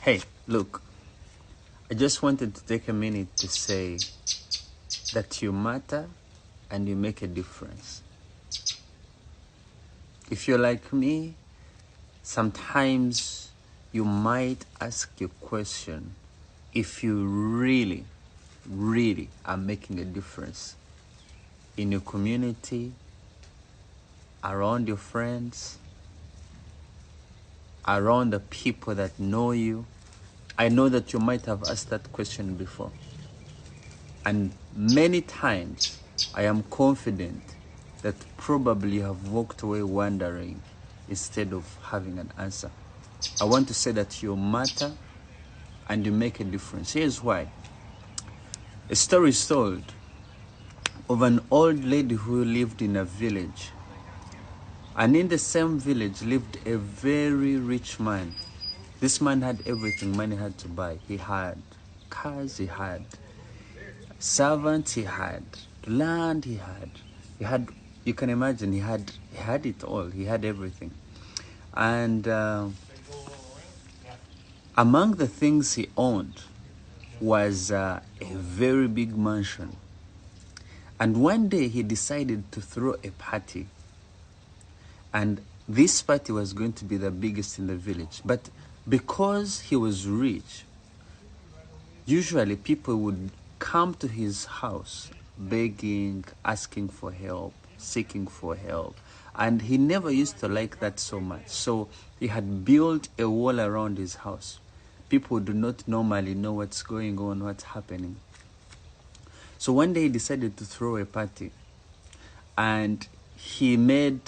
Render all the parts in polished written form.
Hey, look, I just wanted to take a minute to say that you matter and you make a difference. If you're like me, sometimes you might ask your question if you really are making a difference in your community, around your friends, around the people that know you. I know that you might have asked that question before. And many times, I am confident that probably you have walked away wondering instead of having an answer. I want to say that you matter and you make a difference. Here's why. A story is told of an old lady who lived in a village. And in the same village lived a very rich man. This man had everything money had to buy. He had cars, he had servants, he had land, he had, you can imagine, he had it all. He had everything. And among the things he owned was a very big mansion. And one day he decided to throw a party. And this party was going to be the biggest in the village. But because he was rich, usually people would come to his house begging, asking for help, seeking for help. And he never used to like that so much. So he had built a wall around his house. People do not normally know what's going on, what's happening. So one day he decided to throw a party. And he made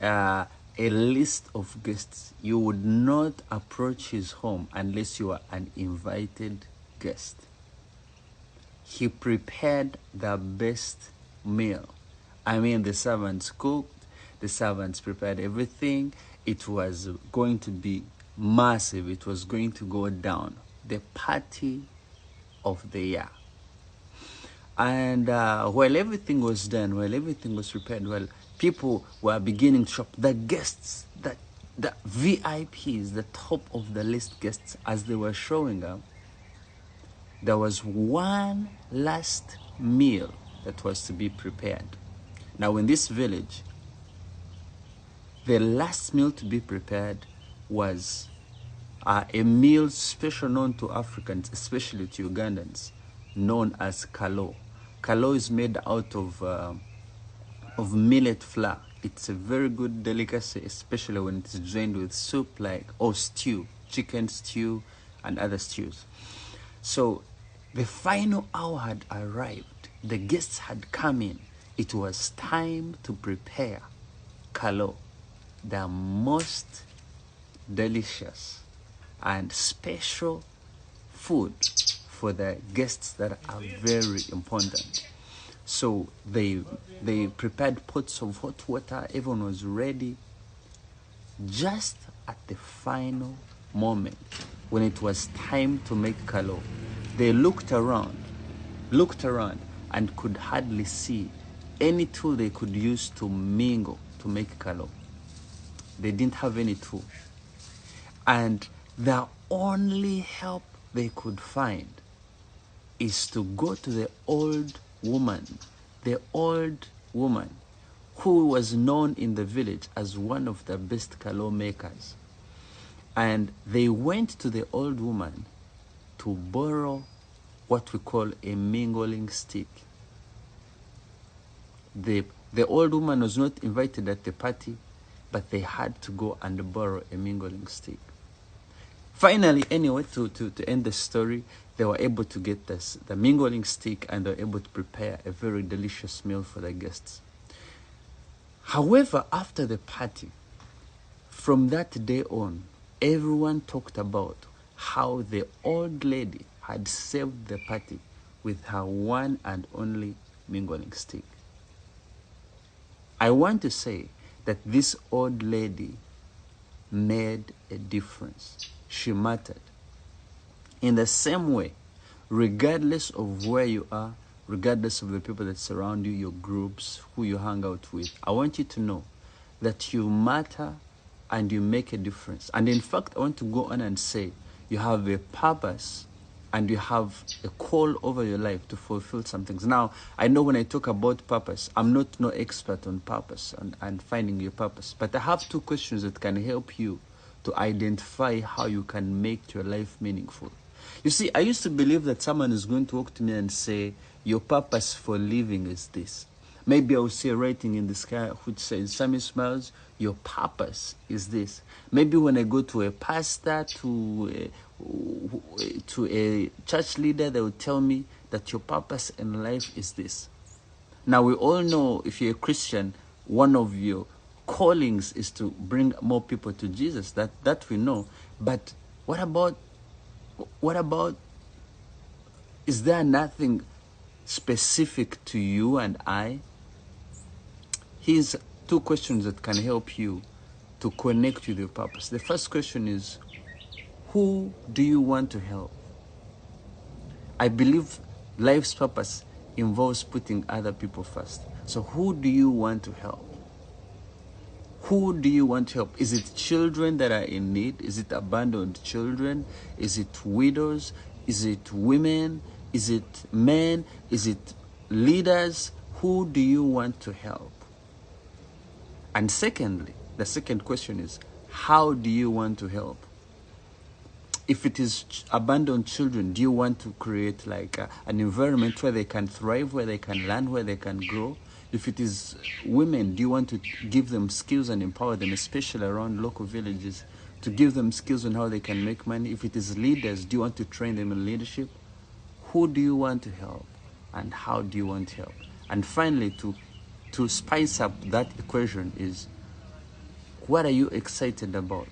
a list of guests. You would not approach his home unless you are an invited guest. He prepared the best meal. I mean, the servants cooked, the servants prepared everything. It was going to be massive. It was going to go down. The party of the year. And while everything was done, while everything was prepared, while people were beginning to shop, the guests, the VIPs, the top of the list guests, as they were showing up, there was one last meal that was to be prepared. Now in this village, the last meal to be prepared was a meal special known to Africans, especially to Ugandans, known as kalo. Kalo is made out of millet flour. It's a very good delicacy, especially when it's drained with soup or stew, chicken stew and other stews. So the final hour had arrived. The guests had come in. It was time to prepare kalo, the most delicious and special food for the guests that are very important. So they prepared pots of hot water. Everyone was ready. Just at the final moment, when it was time to make kalo, they looked around, and could hardly see any tool they could use to mingle, to make kalo. They didn't have any tool. And the only help they could find is to go to the old woman who was known in the village as one of the best kalo makers. And they went to the old woman to borrow what we call a mingling stick. The old woman was not invited at the party, but they had to go and borrow a mingling stick. Finally, anyway, to end the story, they were able to get the mingling stick, and they were able to prepare a very delicious meal for the guests. However, after the party, from that day on, everyone talked about how the old lady had saved the party with her one and only mingling stick. I want to say that this old lady made a difference. She mattered. In the same way, regardless of where you are, regardless of the people that surround you, your groups, who you hang out with, I want you to know that you matter and you make a difference. And in fact, I want to go on and say, you have a purpose, and you have a call over your life to fulfill some things. Now, I know when I talk about purpose, I'm not no expert on purpose and finding your purpose, but I have 2 questions that can help you to identify how you can make your life meaningful. You see, I used to believe that someone is going to walk to me and say, your purpose for living is this. Maybe I will see a writing in the sky which says, Sammy Smiles, your purpose is this. Maybe when I go to a pastor, to a church leader, they will tell me that your purpose in life is this. Now, we all know, if you're a Christian, one of your callings is to bring more people to Jesus. That we know. But what about, is there nothing specific to you and I? Here's 2 questions that can help you to connect with your purpose. The first question is, who do you want to help? I believe life's purpose involves putting other people first. So who do you want to help? Who do you want to help? Is it children that are in need? Is it abandoned children? Is it widows? Is it women? Is it men? Is it leaders? Who do you want to help? And secondly, the second question is, how do you want to help? If it is abandoned children, do you want to create like an environment where they can thrive, where they can learn, where they can grow? If it is women, do you want to give them skills and empower them, especially around local villages, to give them skills on how they can make money? If it is leaders, do you want to train them in leadership? Who do you want to help? And how do you want to help? And finally, to spice up that equation is, what are you excited about?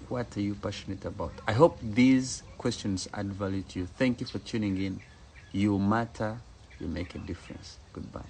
What are you passionate about? I hope these questions add value to you. Thank you for tuning in. You matter, you make a difference. Goodbye.